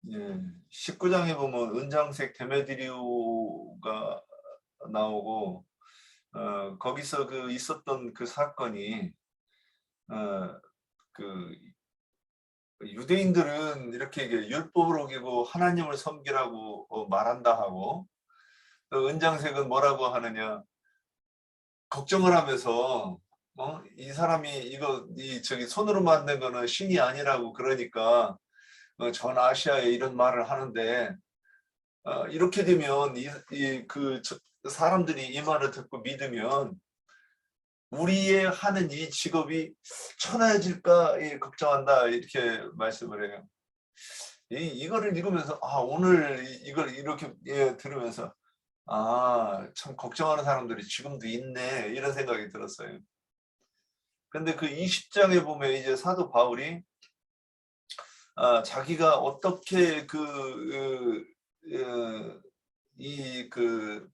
예, 19장에 보면 은장색 데메드리오가 나오고 거기서 그 있었던 그 사건이 어, 그 유대인들은 이렇게 율법을 어기고 하나님을 섬기라고 말한다 하고 또 은장색은 뭐라고 하느냐 걱정을 하면서 이 사람이 이거 저기 손으로 만든 거는 신이 아니라고 그러니까 전 아시아에 이런 말을 하는데 이렇게 되면 그 사람들이 이 말을 듣고 믿으면 우리의 하는 이 직업이 천하해질까 걱정한다 이렇게 말씀을 해요. 이거를 읽으면서 오늘 이걸 이렇게 들으면서 참 걱정하는 사람들이 지금도 있네 이런 생각이 들었어요. 근데 그 20장에 보면 이제 사도 바울이 자기가 어떻게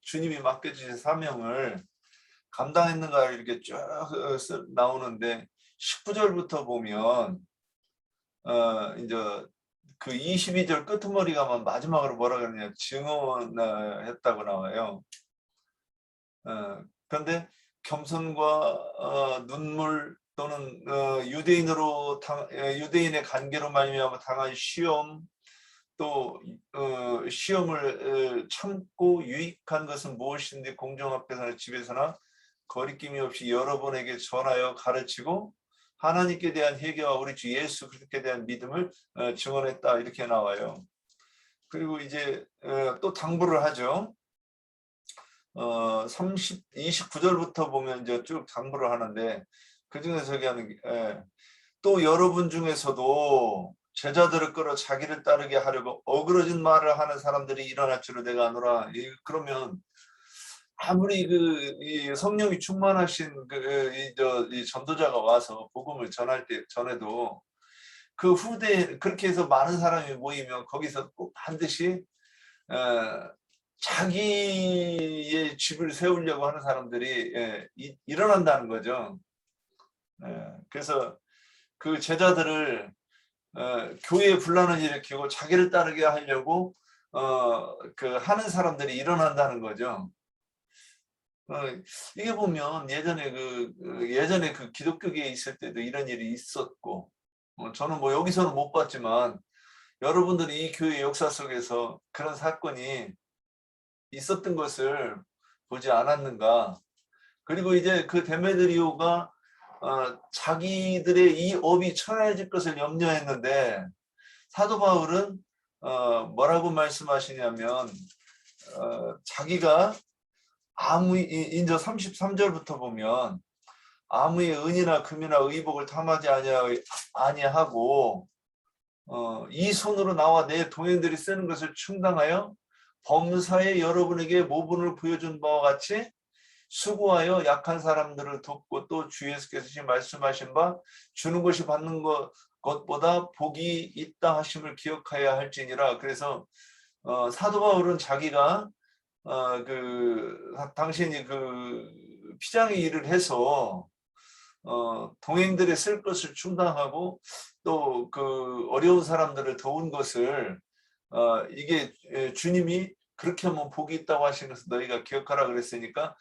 주님이 맡겨주신 사명을 감당했는가 이렇게 쭉 나오는데 19절부터 보면 이제 그 22절 끄트머리가만 마지막으로 뭐라 그러냐 증언했다고 나와요. 그런데 겸손과 눈물 또는 유대인의 관계로 말미암아 당한 시험 또 시험을 참고 유익한 것은 무엇인데 공중 앞에서나 집에서나 거리낌이 없이 여러분에게 전하여 가르치고 하나님께 대한 회개와 우리 주 예수 그리스도에 대한 믿음을 증언했다 이렇게 나와요. 그리고 이제 또 당부를 하죠. 29절부터 보면 이제 쭉 당부를 하는데 그 중에서 얘기하는 게 또 여러분 중에서도 제자들을 끌어 자기를 따르게 하려고 어그러진 말을 하는 사람들이 일어날 줄을 내가 아노라. 그러면 아무리 이 성령이 충만하신 이 전도자가 와서 복음을 전할 때 전에도 그 후대에 그렇게 해서 많은 사람이 모이면 거기서 꼭 반드시 자기의 집을 세우려고 하는 사람들이 일어난다는 거죠. 그래서 그 제자들을 교회에 분란을 일으키고 자기를 따르게 하려고 그 하는 사람들이 일어난다는 거죠. 이게 보면 예전에 그 기독교계에 있을 때도 이런 일이 있었고 저는 뭐 여기서는 못 봤지만 여러분들이 이 교회 역사 속에서 그런 사건이 있었던 것을 보지 않았는가. 그리고 이제 그 데메드리오가 자기들의 이 업이 천하해질 것을 염려했는데 사도 바울은 뭐라고 말씀하시냐면 자기가 인저 33절부터 보면 아무의 은이나 금이나 의복을 탐하지 아니하고 이 손으로 나와 내 동행들이 쓰는 것을 충당하여 범사에 여러분에게 모분을 보여준 바와 같이 수고하여 약한 사람들을 돕고 또 주 예수께서 말씀하신 바 주는 것이 받는 것보다 복이 있다 하심을 기억하여야 할지니라. 그래서 사도 바울은 자기가 당신이 그 피장의 일을 해서 동행들의 쓸 것을 충당하고 또 그 어려운 사람들을 도운 것을 이게 주님이 그렇게 하면 복이 있다고 하신 것을 너희가 기억하라 그랬으니까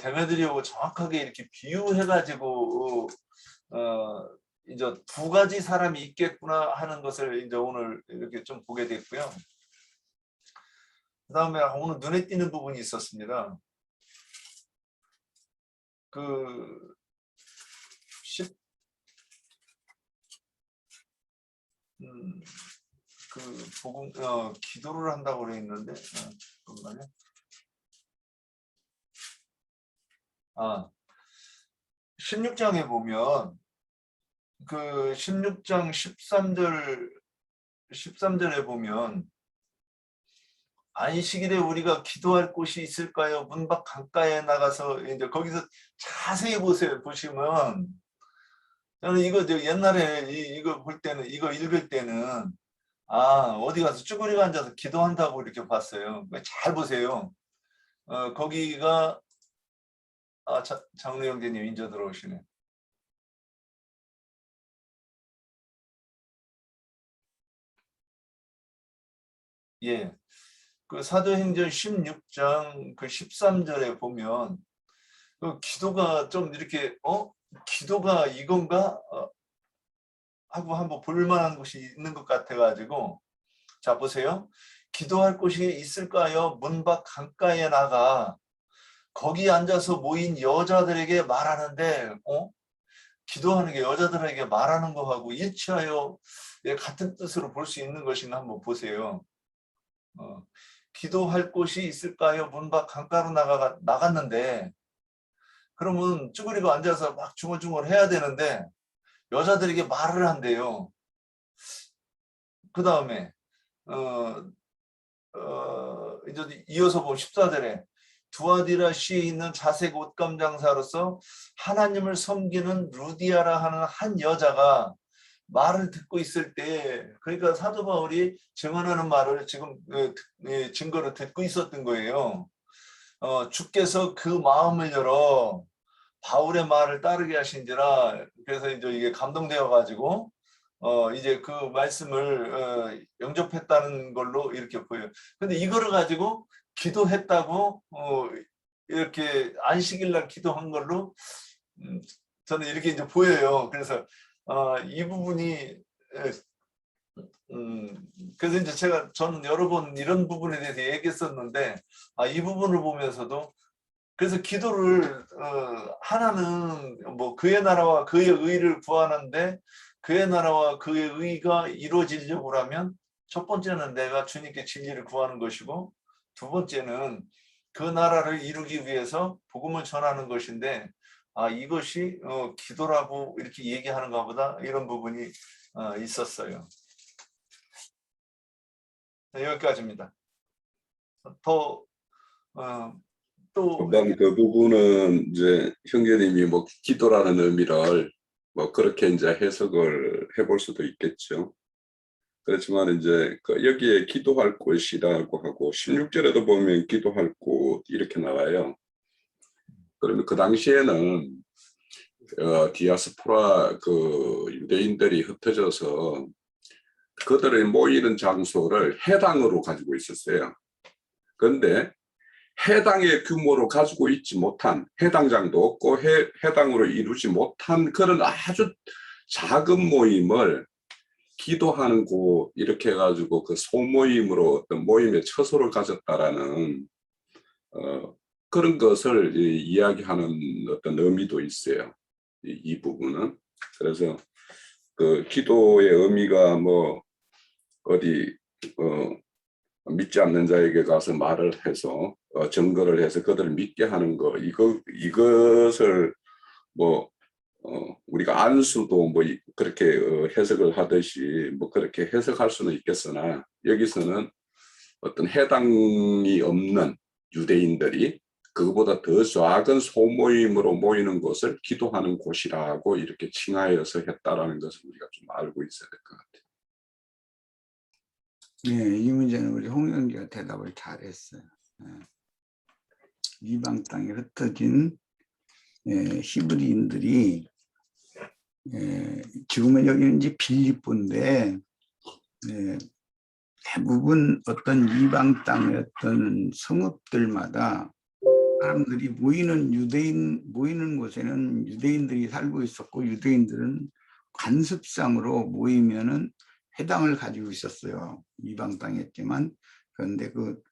데메드리오가 정확하게 이렇게 비유해가지고 이제 두 가지 사람이 있겠구나 하는 것을 이제 오늘 이렇게 좀 보게 됐고요. 그 다음에 오늘 눈에 띄는 부분이 있었습니다. 그 복음 기도를 한다고 그래 있는데 잠깐만요. 16장에 보면 그 16장 13절에 보면 안식일에 우리가 기도할 곳이 있을까요? 문 밖 강가에 나가서 이제 거기서 자세히 보시면 저는 이거 옛날에 이거 볼 때는 이거 읽을 때는 어디 가서 쭈그리고 앉아서 기도한다고 이렇게 봤어요. 잘 보세요. 거기가 장로 형제님 인저 들어오시네. 예. 그 사도행전 16장 그 13절에 보면 그 기도가 좀 이렇게 기도가 이건가 하고 한번 볼 만한 곳이 있는 것 같아 가지고, 자 보세요. 기도할 곳이 있을까요? 문 밖 강가에 나가 거기 앉아서 모인 여자들에게 말하는데, 기도하는 게 여자들에게 말하는 거하고 일치하여 같은 뜻으로 볼 수 있는 것인가 한번 보세요. 기도할 곳이 있을까요? 문 밖 강가로 나갔는데, 그러면 쭈그리고 앉아서 막 중얼중얼 해야 되는데 여자들에게 말을 한대요. 그 다음에 이제 이어서 보면 14절에 두아디라 시에 있는 자색 옷감 장사로서 하나님을 섬기는 루디아라 하는 한 여자가 말을 듣고 있을 때, 그러니까 사도 바울이 증언하는 말을 지금 증거로 듣고 있었던 거예요. 주께서 그 마음을 열어 바울의 말을 따르게 하신지라. 그래서 이제 이게 감동되어 가지고 이제 그 말씀을 영접했다는 걸로 이렇게 보여요. 근데 이거를 가지고 기도했다고 이렇게 안식일 날 기도한 걸로 저는 이렇게 이제 보여요. 그래서 이 부분이 그래서 이제 저는 여러 번 이런 부분에 대해서 얘기했었는데, 이 부분을 보면서도, 그래서 기도를 하나는 뭐 그의 나라와 그의 의를 구하는데, 그의 나라와 그의 의가 이루어지려고 하면 첫 번째는 내가 주님께 진리를 구하는 것이고, 두 번째는 그 나라를 이루기 위해서 복음을 전하는 것인데, 이것이 기도라고 이렇게 얘기하는가 보다, 이런 부분이 있었어요. 여기까지입니다. 또 금방 그 부분은 이제 형제님이 뭐 기도라는 의미를 뭐 그렇게 이제 해석을 해볼 수도 있겠죠. 그렇지만 이제 여기에 기도할 곳이라고 하고 16절에도 보면 기도할 곳 이렇게 나와요. 그러면 그 당시에는 디아스포라 그 유대인들이 흩어져서 그들의 모이는 장소를 해당으로 가지고 있었어요. 그런데 해당의 규모로 가지고 있지 못한, 해당장도 없고 해당으로 이루지 못한 그런 아주 작은 모임을 기도하는 곳 이렇게 해가지고 그 소모임으로 어떤 모임의 처소를 가졌다라는 그런 것을 이야기하는 어떤 의미도 있어요. 이 부분은. 그래서 그 기도의 의미가 뭐 어디 믿지 않는 자에게 가서 말을 해서 증거를 해서 그들을 믿게 하는 거, 이것을 뭐 우리가 안수도 뭐 그렇게 해석을 하듯이 뭐 그렇게 해석할 수는 있겠으나, 여기서는 어떤 해당이 없는 유대인들이 그거보다 더 작은 소모임으로 모이는 곳을 기도하는 곳이라고 이렇게 칭하여서 했다라는 것을 우리가 좀 알고 있어야 될 것 같아요. 네, 이 문제는 우리 홍영기가 대답을 잘했어요. 이방 땅에 흩어진 히브리인들이, 지금은 여기는 이제 빌립보인데, 대부분 어떤 이방 땅의 어떤 성읍들마다 사람들이 모이는 곳에는 유대인들이 살고 있었고, 유대인들은 관습상으로 모이면은 회당을 가지고 있었어요. 이방 땅이었지만. 그런데 그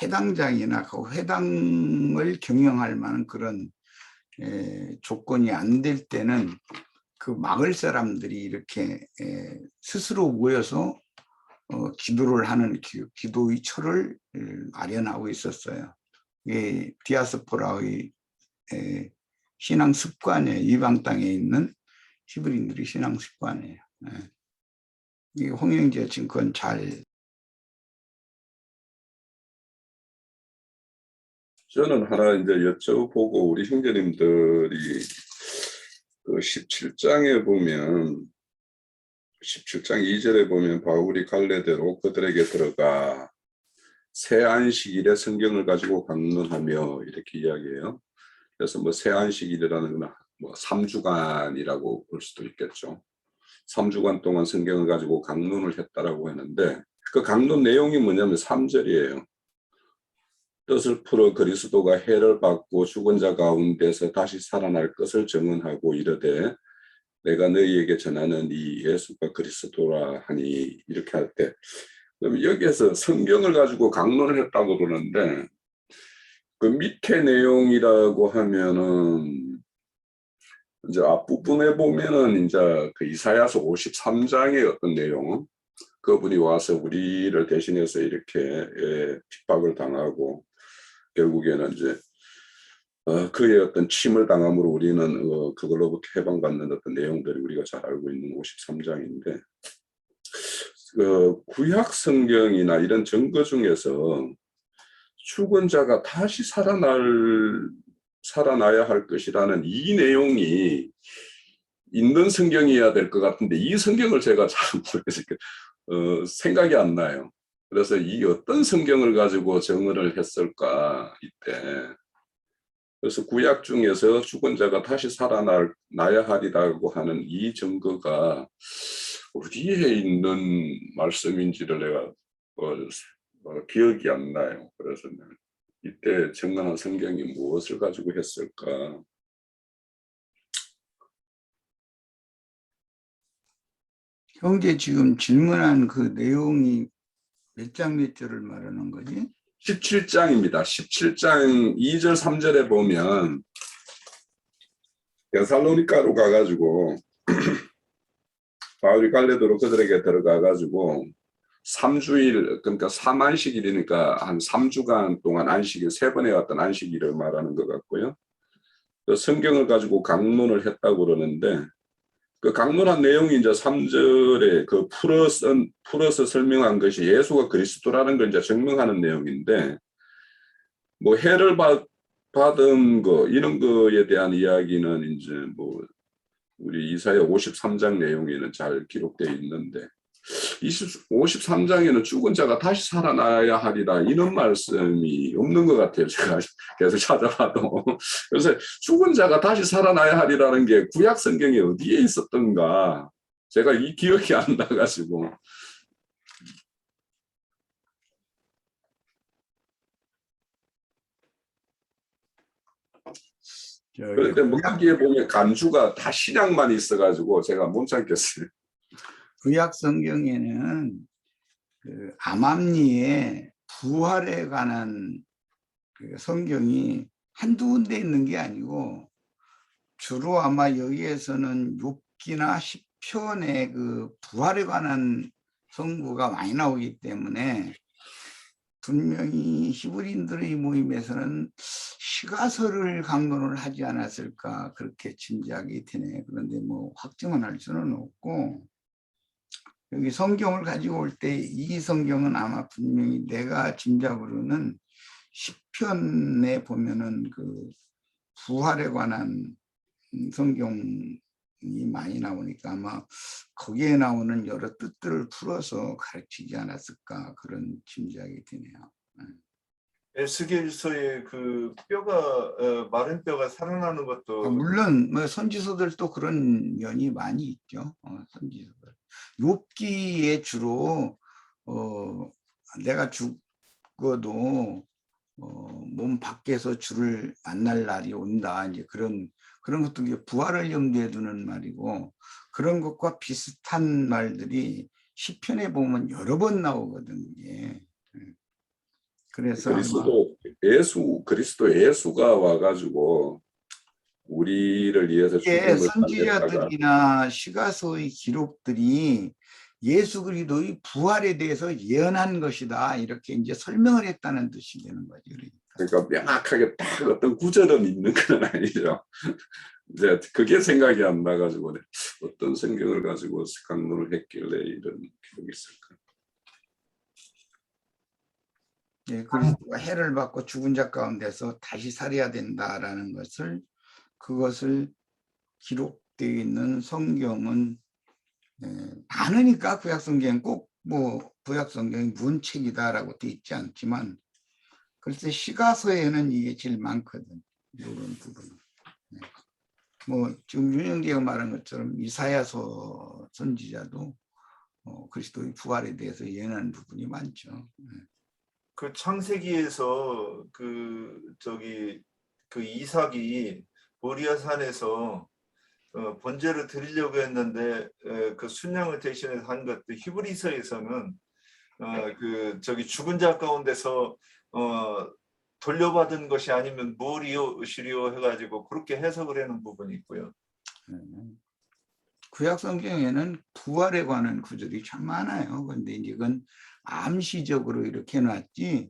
회당장이나 그 회당을 경영할 만한 그런 조건이 안 될 때는 그 마을 사람들이 이렇게 스스로 모여서 기도를 하는 기도의 처를 마련하고 있었어요. 이게 디아스포라의 신앙 습관이에요. 이방 땅에 있는 히브리인들의 신앙 습관이에요. 이 홍영지가 지금 그건 잘. 저는 하나 이제 여쭤보고, 우리 형제님들이 그 17장에 보면 17장 2절에 보면 바울이 갈래대로 그들에게 들어가 새 안식일에 성경을 가지고 강론하며 이렇게 이야기해요. 그래서 뭐 새 안식일이라는 건 뭐 3주간이라고 볼 수도 있겠죠. 3주간 동안 성경을 가지고 강론을 했다라고 했는데 그 강론 내용이 뭐냐면 3절이에요. 뜻을 풀어 그리스도가 해를 받고 죽은 자 가운데서 다시 살아날 것을 증언하고 이르되 내가 너희에게 전하는 이 예수가 그리스도라 하니 이렇게 할 때 그럼 여기에서 성경을 가지고 강론을 했다고 그러는데 그 밑에 내용이라고 하면은 이제 앞부분에 보면은 이제 그 이사야서 53장의 어떤 내용 그분이 와서 우리를 대신해서 이렇게 핍박을 당하고 결국에는 이제 그의 어떤 침을 당함으로 우리는 그걸로부터 해방받는 어떤 내용들이 우리가 잘 알고 있는 53장인데 구약 성경이나 이런 증거 중에서 죽은 자가 다시 살아나야 할 것이라는 이 내용이 있는 성경이어야 될 것 같은데 이 성경을 제가 잘 모르겠어요. 생각이 안 나요. 그래서 이 어떤 성경을 가지고 정의를 했을까 이때. 그래서 구약 중에서 죽은 자가 다시 살아나야 하리라고 하는 이 증거가 어디에 있는 말씀인지를 내가 기억이 안 나요. 그래서 이때 정언한 성경이 무엇을 가지고 했을까? 형제 지금 질문한 그 내용이 몇 장 몇 절을 말하는 거지? 17장입니다. 17장 2절 3절에 보면 데살로니가로 가가지고 바울이 갈레도로 그들에게 들어가가지고 3주일 그러니까 3안식일이니까 한 3주간 동안 안식일 3번에 왔던 안식일을 말하는 것 같고요. 그 성경을 가지고 강론을 했다고 그러는데 그 강론한 내용이 이제 3절에 그 풀어서 설명한 것이 예수가 그리스도라는 걸 이제 증명하는 내용인데 뭐 해를 받은 거 이런 거에 대한 이야기는 이제 뭐 우리 이사야 53장 내용에는 잘 기록되어 있는데 53장에는 죽은 자가 다시 살아나야 하리라 이런 말씀이 없는 것 같아요. 제가 계속 찾아봐도. 그래서 죽은 자가 다시 살아나야 하리라는 게 구약 성경에 어디에 있었던가 제가 이 기억이 안 나가지고 그런데 뭐 거기에 보면 간주가 다 신약만 있어가지고 제가 못 찾겠어요. 구약 성경에는 그 암암리에 부활에 관한 그 성경이 한두 군데 있는 게 아니고 주로 아마 여기에서는 욥기나 시편의 그 부활에 관한 성구가 많이 나오기 때문에 분명히 히브리인들의 모임에서는 시가서를 강론을 하지 않았을까 그렇게 짐작이 되네. 그런데 뭐 확정은 할 수는 없고 여기 성경을 가지고 올 때 이 성경은 아마 분명히 내가 짐작으로는 시편에 보면은 그 부활에 관한 성경이 많이 나오니까 아마 거기에 나오는 여러 뜻들을 풀어서 가르치지 않았을까 그런 짐작이 드네요. 에스겔서의 그 뼈가 마른 뼈가 살아나는 것도 물론 뭐 선지서들도 그런 면이 많이 있죠. 선지서들. 욥기에 주로 내가 죽어도 몸 밖에서 주를 만날 날이 온다. 이제 그런 것도 부활을 염두에 두는 말이고 그런 것과 비슷한 말들이 시편에 보면 여러 번 나오거든요. 그래서 그리스도 예수가 와가지고 우리를 위해서 죽음을 당했다가 선지자들이나 시가서의 기록들이 예수 그리스도의 부활에 대해서 예언한 것이다 이렇게 이제 설명을 했다는 뜻이 되는 거죠. 그러니까 명확하게 딱 어떤 구절은 있는 건 아니죠. 이제 그게 생각이 안 나가지고 어떤 성경을 가지고 강론을 했길래 이런 기록이 있을까? 예, 그리스도가 해를 받고 죽은 자 가운데서 다시 살아야 된다라는 그것을 기록되어 있는 성경은 많으니까 구약 성경 꼭 뭐 구약 성경이 문책이다라고 돼 있지 않지만 글쎄 시가서에는 이게 제일 많거든. 이런 부분. 뭐 지금 윤영재가 말한 것처럼 이사야서 선지자도 그리스도의 부활에 대해서 예언하는 부분이 많죠. 그 창세기에서 그 이삭이 모리아 산에서 번제를 드리려고 했는데 그 순양을 대신해서 한 것도 히브리서에서는 죽은 자 가운데서 돌려받은 것이 아니면 무엇이요 의시리요 해가지고 그렇게 해석을 하는 부분이 있고요. 구약 성경에는 부활에 관한 구절이 참 많아요. 그런데 이제 그건 암시적으로 이렇게 해놨지,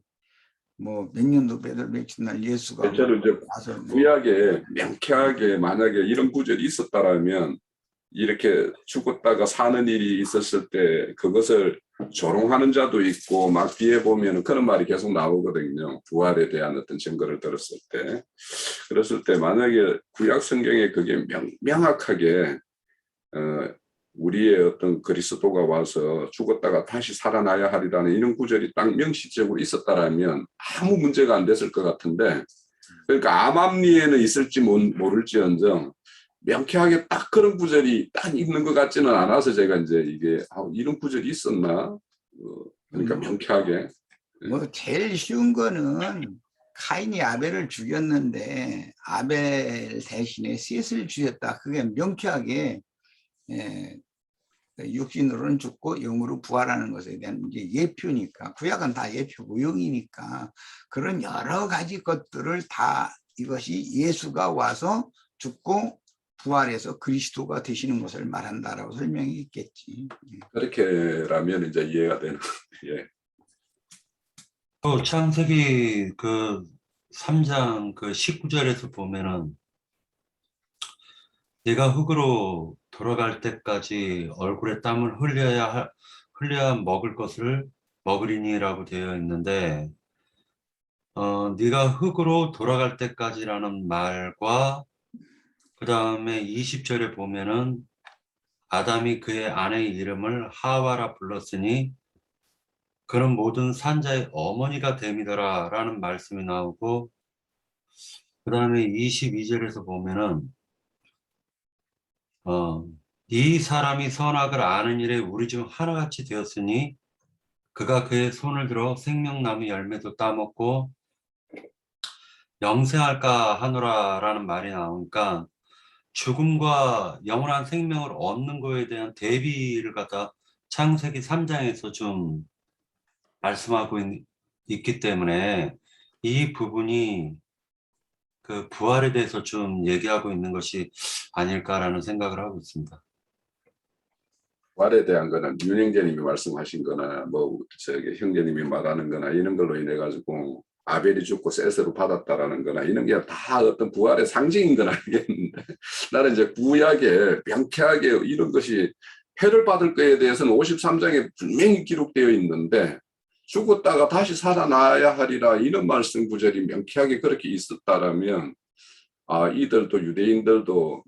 뭐 몇 년도 며칠 날 예수가 실제로 이제 와서 뭐 구약에 명쾌하게 만약에 이런 구절이 있었다라면 이렇게 죽었다가 사는 일이 있었을 때 그것을 조롱하는 자도 있고 막 뒤에 보면 그런 말이 계속 나오거든요. 부활에 대한 어떤 증거를 들었을 때. 그랬을 때 만약에 구약 성경에 그게 명확하게 우리의 어떤 그리스도가 와서 죽었다가 다시 살아나야 하리라는 이런 구절이 딱 명시적으로 있었다라면 아무 문제가 안 됐을 것 같은데, 그러니까 암암리에는 있을지 모를지언정 명쾌하게 딱 그런 구절이 딱 있는 것 같지는 않아서 제가 이제 이게 이런 구절이 있었나? 그러니까 명쾌하게. 뭐 제일 쉬운 거는 카인이 아벨을 죽였는데 아벨 대신에 셋을 죽였다. 그게 명쾌하게 육신으로는 죽고 영으로 부활하는 것에 대한 이제 예표니까, 구약은 다 예표 무용이니까 그런 여러 가지 것들을 다 이것이 예수가 와서 죽고 부활해서 그리스도가 되시는 것을 말한다라고 설명이 있겠지. 그렇게라면 이제 이해가 되는. 예. 창세기 그 3장 그 19절에서 보면은 네가 흙으로 돌아갈 때까지 얼굴에 땀을 흘려야 먹을 것을 먹으리니라고 되어 있는데, 네가 흙으로 돌아갈 때까지라는 말과 그 다음에 20절에 보면은 아담이 그의 아내의 이름을 하와라 불렀으니 그는 모든 산자의 어머니가 됨이더라 라는 말씀이 나오고, 그 다음에 22절에서 보면은 이 사람이 선악을 아는 일에 우리 중 하나같이 되었으니 그가 그의 손을 들어 생명나무 열매도 따먹고 영생할까 하노라 라는 말이 나오니까 죽음과 영원한 생명을 얻는 거에 대한 대비를 갖다 창세기 3장에서 좀 말씀하고 있기 때문에 이 부분이 그 부활에 대해서 좀 얘기하고 있는 것이 아닐까라는 생각을 하고 있습니다. 부활에 대한 거는 윤영재님이 말씀하신 거나 뭐 저기 형제님이 말하는 거나 이런 걸로 인해 가지고 아벨이 죽고 셋으로 받았다라는 거나 이런 게 다 어떤 부활의 상징인 건 알겠는데, 나는 이제 구약에 명쾌하게 이런 것이 해를 받을 거에 대해서는 53장에 분명히 기록되어 있는데 죽었다가 다시 살아나야 하리라 이런 말씀 구절이 명쾌하게 그렇게 있었다라면 이들도 유대인들도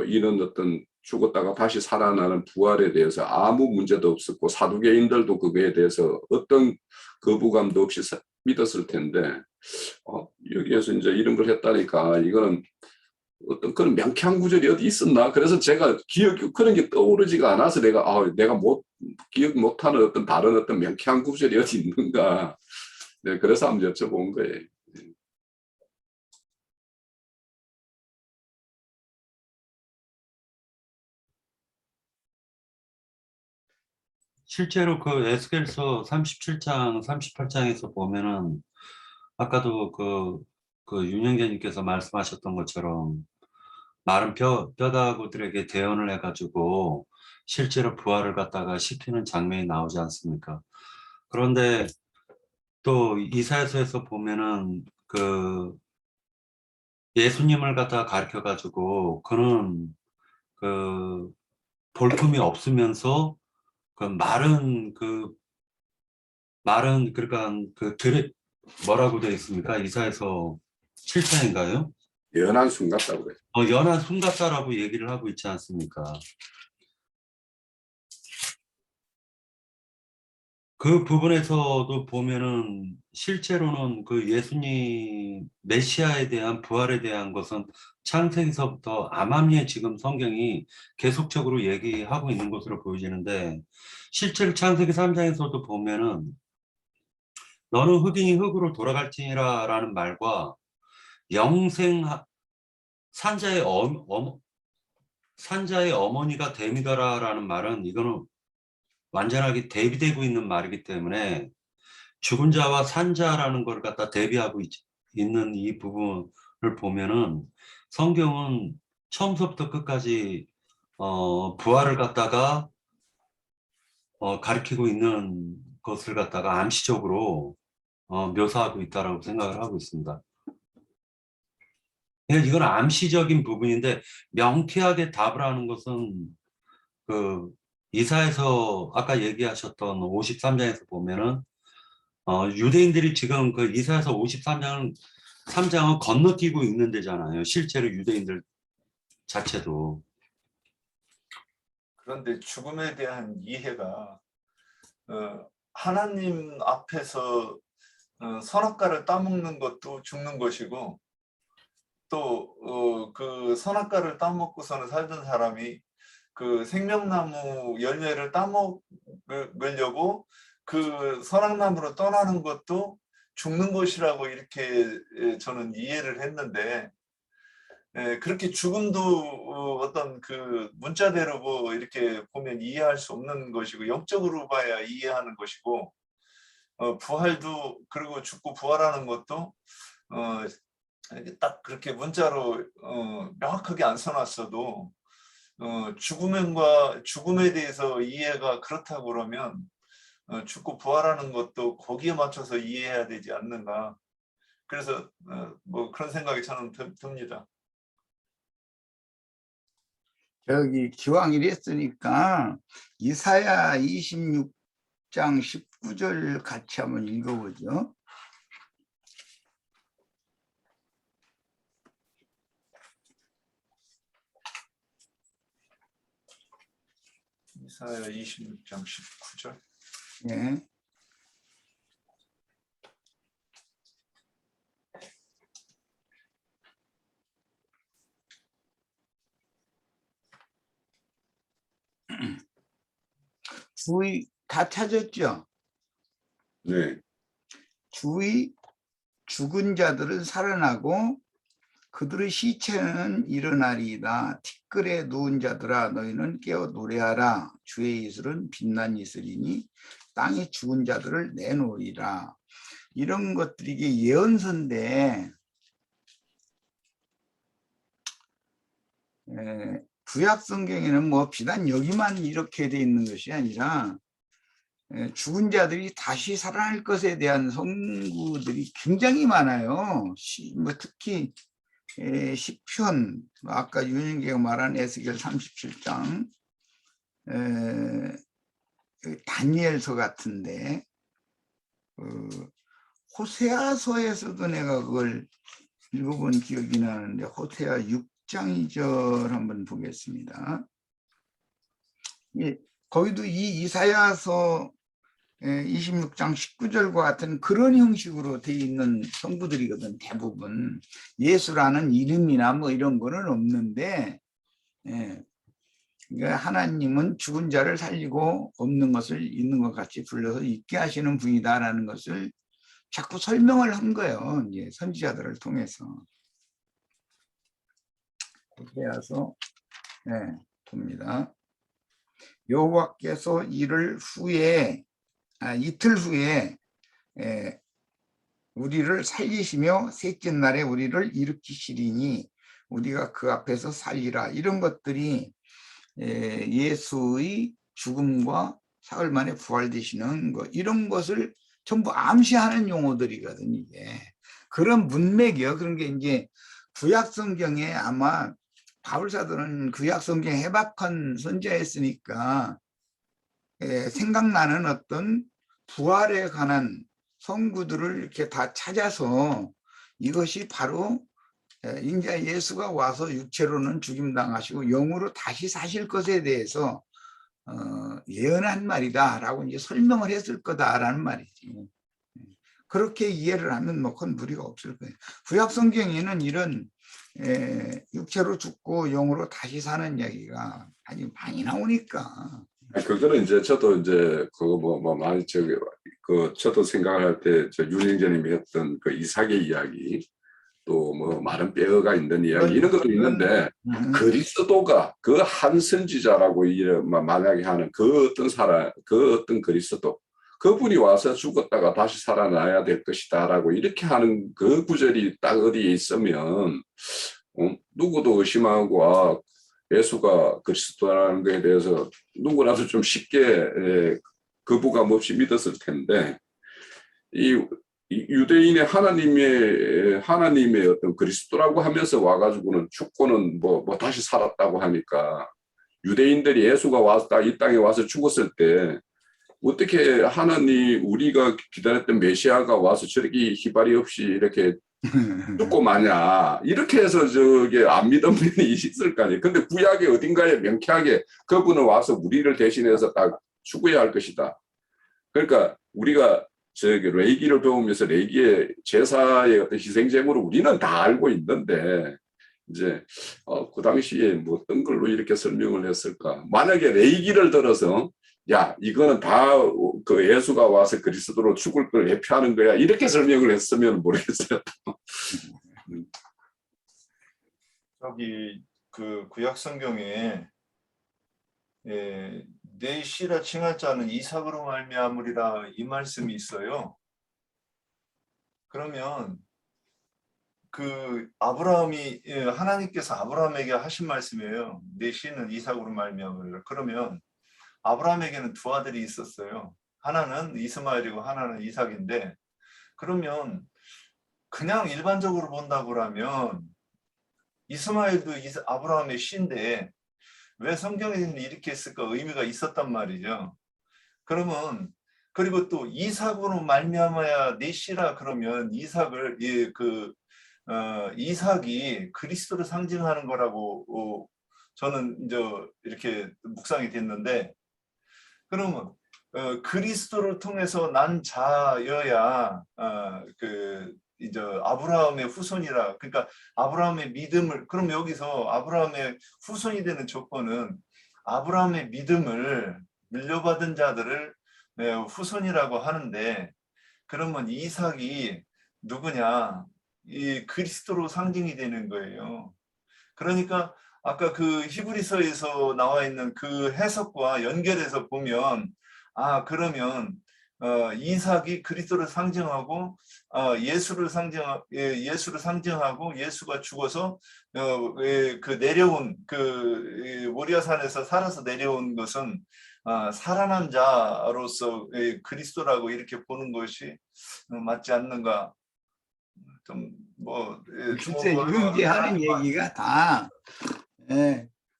이런 어떤 죽었다가 다시 살아나는 부활에 대해서 아무 문제도 없었고 사두개인들도 그거에 대해서 어떤 거부감도 없이 믿었을 텐데 여기에서 이제 이런 걸 했다니까 이거는 어떤 그런 명쾌한 구절이 어디 있었나? 그래서 제가 그런 게 떠오르지가 않아서 내가 기억 못하는 어떤 다른 어떤 명쾌한 구절이 어디 있는가? 네, 그래서 한번 여쭤본 거예요. 실제로 그 에스겔서 37장, 38장에서 보면은 아까도 그 윤영재님께서 말씀하셨던 것처럼 마른 뼈다구들에게 대언을 해가지고 실제로 부활을 갖다가 시키는 장면이 나오지 않습니까? 그런데 또 이사야서에서 보면은 그 예수님을 갖다가 가르쳐가지고 그는 그 볼품이 없으면서 그 그러니까 뭐라고 되어 있습니까? 이사야서 7장인가요? 연한 순 같다고 그래요. 연한 순 같다라고 얘기를 하고 있지 않습니까? 그 부분에서도 보면은 실제로는 그 예수님 메시아에 대한 부활에 대한 것은 창세기서부터 암암리에 지금 성경이 계속적으로 얘기하고 있는 것으로 보여지는데, 실제로 창세기 3장에서도 보면은 너는 흙이니 흙으로 돌아갈지니라 라는 말과 영생 산자의 산자의 어머니가 데미다라라는 말은 이거는 완전하게 대비되고 있는 말이기 때문에 죽은 자와 산자라는 걸 갖다 대비하고 있는 이 부분을 보면은 성경은 처음부터 끝까지 부활을 갖다가 가리키고 있는 것을 갖다가 암시적으로 묘사하고 있다라고 생각을 하고 있습니다. 그러니까 이건 암시적인 부분인데 명쾌하게 답을 하는 것은 그 이사에서 아까 얘기하셨던 53장에서 보면은 유대인들이 지금 그 이사야서 53장은 건너뛰고 있는 데잖아요. 실제로 유대인들 자체도. 그런데 죽음에 대한 이해가 하나님 앞에서 선악과를 따먹는 것도 죽는 것이고, 또 그 선악과를 따먹고서는 살던 사람이 그 생명나무 열매를 따먹으려고 그 선악나무로 떠나는 것도 죽는 것이라고 이렇게 저는 이해를 했는데, 그렇게 죽음도 어떤 그 문자대로 뭐 이렇게 보면 이해할 수 없는 것이고, 영적으로 봐야 이해하는 것이고, 부활도, 그리고 죽고 부활하는 것도 딱 그렇게 문자로 명확하게 안 써놨어도 죽음에 대해서 이해가 그렇다고 그러면 죽고 부활하는 것도 거기에 맞춰서 이해해야 되지 않는가. 그래서 뭐 그런 생각이 저는 듭니다. 저기 기왕 이랬으니까 이사야 26장 19절 같이 한번 읽어보죠. 이사야 26장 19절. 예. 주의 다 찾았죠? 네. 주의 죽은 자들은 살아나고 그들의 시체는 일어나리이다. 티끌에 누운 자들아 너희는 깨어 노래하라. 주의 이슬은 빛난 이슬이니 땅에 죽은 자들을 내놓으리라. 이런 것들이 이게 예언서인데 구약 성경에는 뭐 비단 여기만 이렇게 돼 있는 것이 아니라 죽은 자들이 다시 살아날 것에 대한 선구들이 굉장히 많아요. 뭐 특히 시편, 아까 윤영기가 말한 에스겔 37장, 다니엘서 같은데, 호세아서에서도 내가 그걸 읽어본 기억이 나는데, 호세아 6장 2절 한번 보겠습니다. 거기도 이 이사야서 26장 19절과 같은 그런 형식으로 되어 있는 성구들이거든. 대부분 예수라는 이름이나 뭐 이런 거는 없는데, 그러니까 하나님은 죽은 자를 살리고 없는 것을 있는 것 같이 불러서 있게 하시는 분이다라는 것을 자꾸 설명을 한 거예요. 이제 선지자들을 통해서. 그래서 봅니다. 여호와께서 이틀 후에 우리를 살리시며 셋째 날에 우리를 일으키시리니 우리가 그 앞에서 살리라. 이런 것들이 예수의 죽음과 사흘 만에 부활되시는 것, 이런 것을 전부 암시하는 용어들이거든요. 이게 그런 문맥이요. 그런 게 이제 구약 성경에 아마 바울사도는 구약 성경 해박한 선지자였으니까 생각나는 어떤 부활에 관한 성구들을 이렇게 다 찾아서 이것이 바로 인자 예수가 와서 육체로는 죽임당하시고 영으로 다시 사실 것에 대해서 예언한 말이다라고 이제 설명을 했을 거다라는 말이지. 그렇게 이해를 하면 뭐 큰 무리가 없을 거예요. 구약 성경에는 이런 육체로 죽고 영으로 다시 사는 이야기가 아주 많이 나오니까. 그거는 이제 저도 이제 그거 뭐 많이 저기 그 저도 생각할 때 저 윤행자님이 했던 그 이삭의 이야기 또 뭐 많은 뼈가 있는 이야기 이런 것도 있는데 그리스도가 그 한 선지자라고 만약에 하는 그 어떤 사람 그 어떤 그리스도 그분이 와서 죽었다가 다시 살아나야 될 것이다라고 이렇게 하는 그 구절이 딱 어디에 있으면 누구도 의심하고 예수가 그리스도라는 것에 대해서 누구나도 좀 쉽게 거부감 없이 믿었을 텐데 이 유대인의 하나님의 어떤 그리스도라고 하면서 와가지고는 죽고는 뭐 다시 살았다고 하니까 유대인들이 예수가 와서 이 땅에 와서 죽었을 때 어떻게 하나님 우리가 기다렸던 메시아가 와서 저렇게 희발이 없이 이렇게 죽고 마냐 이렇게 해서 저게 안 믿은 분이 있을 거 아니에요. 근데 구약의 어딘가에 명쾌하게 그분은 와서 우리를 대신해서 딱 죽어야 할 것이다. 그러니까 우리가 저기 레이기를 배우면서 레이기의 제사의 어떤 희생제물을 우리는 다 알고 있는데 이제 그 당시에 뭐 어떤 걸로 이렇게 설명을 했을까? 만약에 레이기를 들어서 야 이거는 다 그 예수가 와서 그리스도로 죽을 걸 예표하는 거야 이렇게 설명을 했으면 모르겠어요. 저기 그 구약 성경에 내 씨라 칭할 자는 이삭으로 말미암으리라 이 말씀이 있어요. 그러면 그 아브라함이 하나님께서 아브라함에게 하신 말씀이에요. 내 씨는 이삭으로 말미암으리라. 그러면 아브라함에게는 두 아들이 있었어요. 하나는 이스마엘이고 하나는 이삭인데 그러면 그냥 일반적으로 본다고 하면 이스마엘도 아브라함의 씨인데 왜 성경에는 이렇게 했을까 의미가 있었단 말이죠. 그러면 그리고 또 이삭으로 말미암아야 내 씨라 그러면 이삭을 이삭이 그리스도를 상징하는 거라고 저는 이제 이렇게 묵상이 됐는데 그러면 그리스도를 통해서 난 자여야 이제 아브라함의 후손이라 그러니까 아브라함의 믿음을 그럼 여기서 아브라함의 후손이 되는 조건은 아브라함의 믿음을 물려받은 자들을 후손이라고 하는데 그러면 이삭이 누구냐 이 그리스도로 상징이 되는 거예요. 그러니까 아까 그 히브리서에서 나와 있는 그 해석과 연결해서 보면 그러면 이삭이 그리스도를 상징하고 예수를 상징하고 예수가 죽어서 그 내려온 그 모리아산에서 살아서 내려온 것은 살아난 자로서 그리스도라고 이렇게 보는 것이 맞지 않는가? 좀 뭐 글쎄 지금 이제 하는 얘기가 다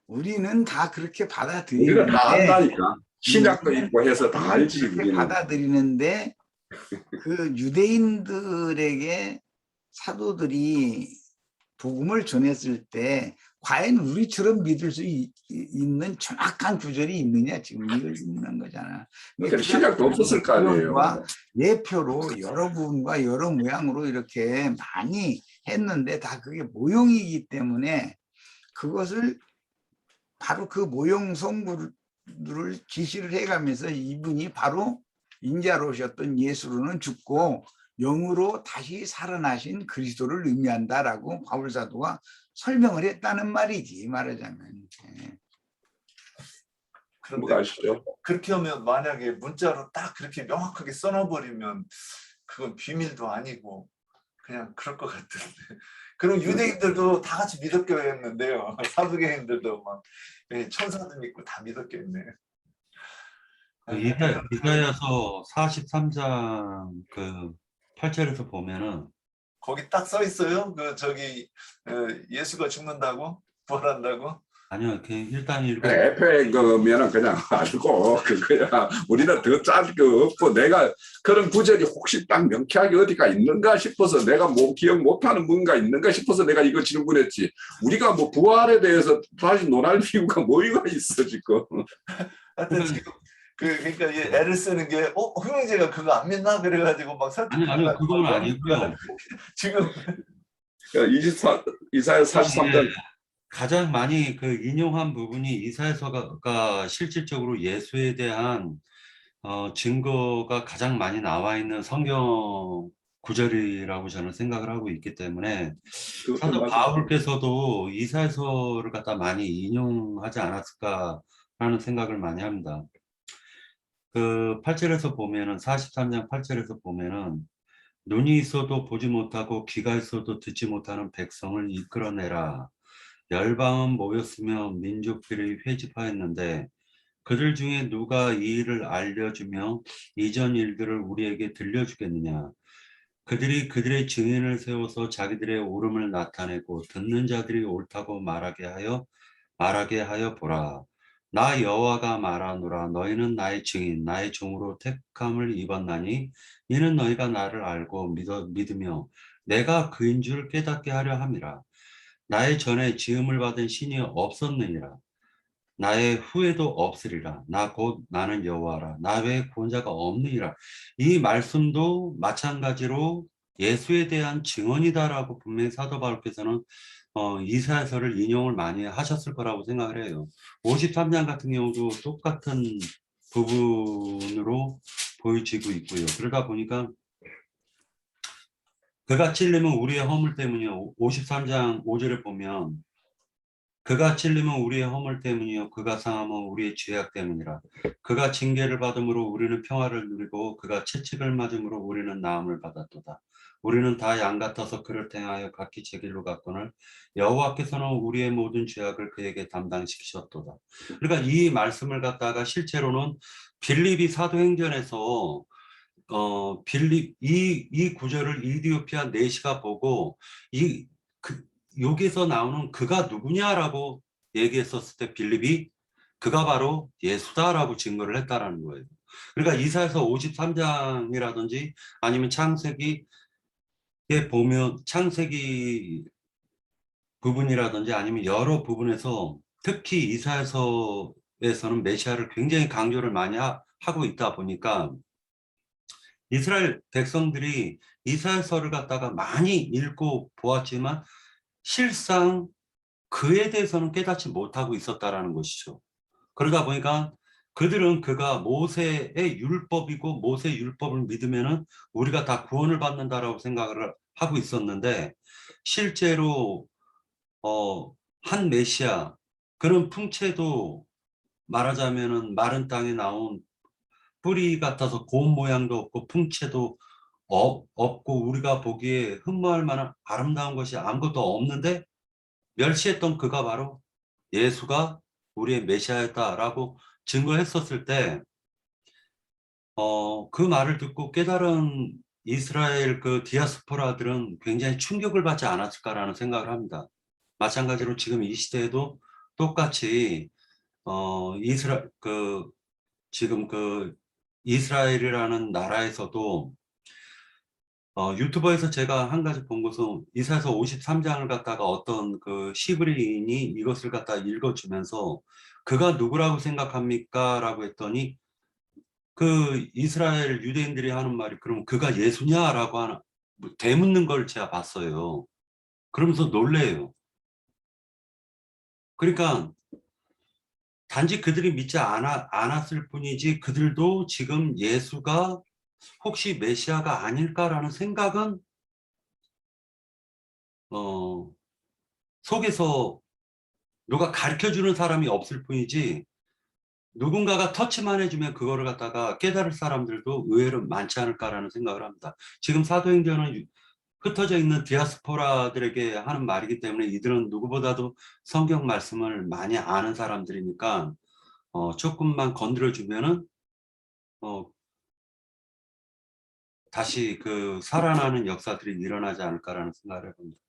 우리는 다 그렇게 우리가 받아들이는데 다 안다니까. 신약도 있고 해서 다 알지. 그렇게 우리는. 받아들이는데 그 유대인들에게 사도들이 복음을 전했을 때 과연 우리처럼 믿을 수 있는 정확한 구절이 있느냐 지금 이걸 묻는 거잖아. 그러니까 신약도 없었을 거 아니에요. 예표로 여러 부분과 여러 모양으로 이렇게 많이 했는데 다 그게 모형이기 때문에 그것을 바로 그 모형 성부를 지시를 해가면서 이분이 바로 인자로 오셨던 예수로는 죽고 영으로 다시 살아나신 그리스도를 의미한다라고 바울 사도가 설명을 했다는 말이지 말하자면. 그런데 아시죠? 그렇게 하면 만약에 문자로 딱 그렇게 명확하게 써놔버리면 그건 비밀도 아니고 그냥 그럴 것 같은데. 그럼 유대인들도 다 같이 믿었겠는데요. 사두개인들도 막 천사도 믿고 다 믿었겠네. 이사야서 43장 그 8절에서 보면은 거기 딱 써 있어요. 그 저기 예수가 죽는다고 부활한다고. 아니요, 일단 읽어. 에페 거면은 그냥 알고 그거야. 우리는 더 짤 거 없고 내가 그런 구절이 혹시 딱 명쾌하게 어디가 있는가 싶어서 내가 뭐 기억 못하는 뭔가 있는가 싶어서 내가 이거 질문했지. 우리가 뭐 부활에 대해서 다시 논할 이유가 뭐가 있어 지금. 하여튼 지금 그러니까 이 애를 쓰는 게 홍영재가 그거 안 믿나 그래가지고 막 아니요, 그건 아니고요. 지금 그러니까 이사야 43장 가장 많이 그 인용한 부분이 이사야서가 실질적으로 예수에 대한 증거가 가장 많이 나와 있는 성경 구절이라고 저는 생각을 하고 있기 때문에 그것도 사도 맞아요. 바울께서도 이사야서를 갖다 많이 인용하지 않았을까라는 생각을 많이 합니다. 그 8절에서 보면은 43장 8절에서 보면은 눈이 있어도 보지 못하고 귀가 있어도 듣지 못하는 백성을 이끌어내라. 열방은 모였으며 민족들이 회집하였는데 그들 중에 누가 이 일을 알려주며 이전 일들을 우리에게 들려주겠느냐. 그들이 그들의 증인을 세워서 자기들의 옳음을 나타내고 듣는 자들이 옳다고 말하게 하여 보라. 나 여호와가 말하노라. 너희는 나의 증인, 나의 종으로 택함을 입었나니 이는 너희가 나를 알고 믿으며 내가 그인 줄 깨닫게 하려 함이라. 나의 전에 지음을 받은 신이 없었느니라. 나의 후에도 없으리라. 나 곧 나는 여호와라. 나 외에 구원자가 없느니라. 이 말씀도 마찬가지로 예수에 대한 증언이다라고 분명히 사도 바울께서는 이사야서를 인용을 많이 하셨을 거라고 생각을 해요. 53장 같은 경우도 똑같은 부분으로 보여지고 있고요. 그러다 보니까 그가 찔림은 우리의 허물 때문이요. 53장 5절에 보면 그가 찔림은 우리의 허물 때문이요 그가 상함은 우리의 죄악 때문이라. 그가 징계를 받음으로 우리는 평화를 누리고 그가 채찍을 맞음으로 우리는 나음을 받았도다. 우리는 다 양 같아서 그를 행하여 각기 제 길로 갔거늘 여호와께서는 우리의 모든 죄악을 그에게 담당시키셨도다. 그러니까 이 말씀을 갖다가 실제로는 빌립이 사도행전에서 빌립 이 구절을 이디오피아 내시가 보고 여기서 나오는 그가 누구냐라고 얘기했었을 때 빌립이 그가 바로 예수다라고 증거를 했다라는 거예요. 그러니까 이사야서 53장이라든지 아니면 창세기에 보면 창세기 부분이라든지 아니면 여러 부분에서 특히 이사야서에서는 메시아를 굉장히 강조를 많이 하고 있다 보니까 이스라엘 백성들이 이사야서를 갖다가 많이 읽고 보았지만 실상 그에 대해서는 깨닫지 못하고 있었다라는 것이죠. 그러다 보니까 그들은 그가 모세의 율법이고 모세의 율법을 믿으면은 우리가 다 구원을 받는다라고 생각을 하고 있었는데 실제로 한 메시아 그런 풍채도 말하자면은 마른 땅에 나온 뿌리 같아서 고운 모양도 없고 풍채도 없고 우리가 보기에 흠모할 만한 아름다운 것이 아무것도 없는데 멸시했던 그가 바로 예수가 우리의 메시아였다라고 증거했었을 때, 그 말을 듣고 깨달은 이스라엘 그 디아스포라들은 굉장히 충격을 받지 않았을까라는 생각을 합니다. 마찬가지로 지금 이 시대에도 똑같이, 지금 그 이스라엘이라는 나라에서도 유튜버에서 제가 한 가지 본 것은 이사야서 53장을 갖다가 어떤 그 시브리인이 이것을 갖다 읽어주면서 그가 누구라고 생각합니까? 라고 했더니 그 이스라엘 유대인들이 하는 말이 그럼 그가 예수냐라고 하는 되묻는 걸 제가 봤어요. 그러면서 놀래요. 그러니까 단지 그들이 믿지 않았을 뿐이지 그들도 지금 예수가 혹시 메시아가 아닐까라는 생각은 속에서 누가 가르쳐주는 사람이 없을 뿐이지 누군가가 터치만 해주면 그거를 갖다가 깨달을 사람들도 의외로 많지 않을까라는 생각을 합니다. 지금 사도행전은 흩어져 있는 디아스포라들에게 하는 말이기 때문에 이들은 누구보다도 성경 말씀을 많이 아는 사람들이니까 조금만 건드려주면은 다시 그 살아나는 역사들이 일어나지 않을까라는 생각을 해봅니다.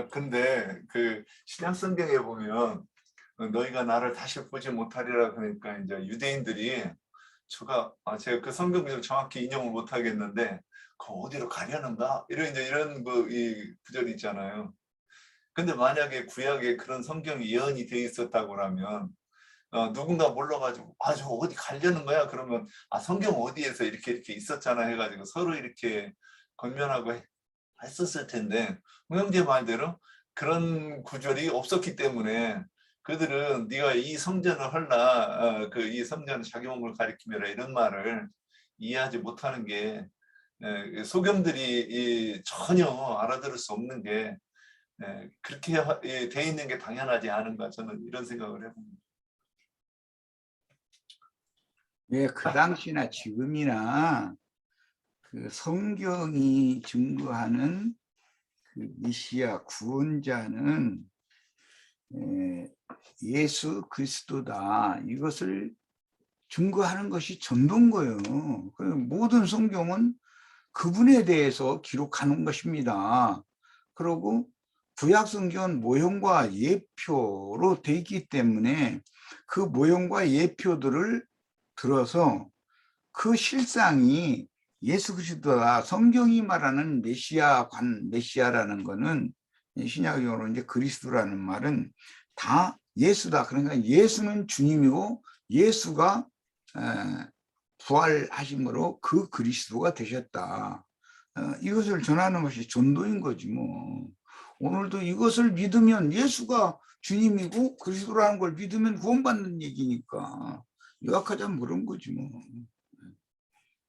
근데 그 신약 성경에 보면 너희가 나를 다시 보지 못하리라 그러니까 이제 유대인들이 제가 그 성경 구절 정확히 인용을 못 하겠는데 그 어디로 가려는가 이런 이 구절이 있잖아요. 근데 만약에 구약에 그런 성경 예언이 돼 있었다고 하면 누군가 몰라가지고 저 어디 가려는 거야? 그러면 성경 어디에서 이렇게 있었잖아 해가지고 서로 이렇게 권면하고 했었을 텐데 형제 말대로 그런 구절이 없었기 때문에 그들은 네가 이 성전을 헐라 이 성전은 자기 몸을 가리키며라 이런 말을 이해하지 못하는 게 소경들이 전혀 알아들을 수 없는 게 그렇게 돼 있는 게 당연하지 않은가 저는 이런 생각을 해봅니다. 예, 그 당시나 지금이나 그 성경이 증거하는 그 메시아 구원자는 예수 그리스도다. 이것을 증거하는 것이 전도인 거예요. 모든 성경은 그분에 대해서 기록하는 것입니다. 그리고 구약 성경은 모형과 예표로 되어 있기 때문에 그 모형과 예표들을 들어서 그 실상이 예수 그리스도다. 성경이 말하는 메시아라는 거는 신약용어로 이제 그리스도라는 말은 다 예수다. 그러니까 예수는 주님이고 예수가 부활하심으로 그 그리스도가 되셨다. 이것을 전하는 것이 전도인 거지 뭐. 오늘도 이것을 믿으면 예수가 주님이고 그리스도라는 걸 믿으면 구원받는 얘기니까 요약하자면 그런 거지 뭐.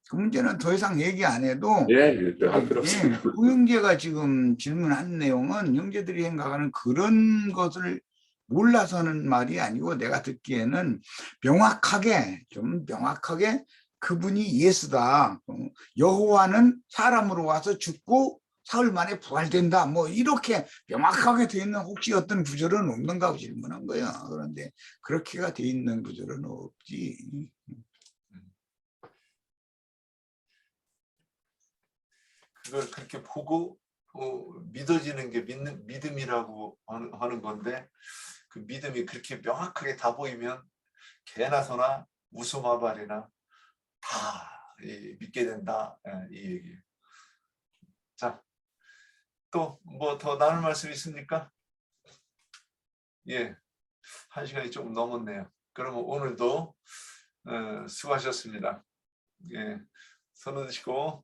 그 문제는 더 이상 얘기 안 해도 예, 할 필요 없습니다. 그 형제가 지금 질문한 내용은 형제들이 생각하는 그런 것을 몰라서는 말이 아니고 내가 듣기에는 좀 명확하게 그분이 예수다. 여호와는 사람으로 와서 죽고 사흘 만에 부활된다. 뭐 이렇게 명확하게 돼 있는 혹시 어떤 구절은 없는가 하고 질문한 거야. 그런데 그렇게가 돼 있는 구절은 없지. 그걸 그렇게 보고 믿어지는 게 믿음이라고 하는 건데 그 믿음이 그렇게 명확하게 다 보이면 개나 소나 무수마발이나 다 믿게 된다 이 얘기예요. 자, 또 뭐 더 나눌 말씀 있습니까? 예, 1시간이 조금 넘었네요. 그러면 오늘도 수고하셨습니다. 예, 손 드시고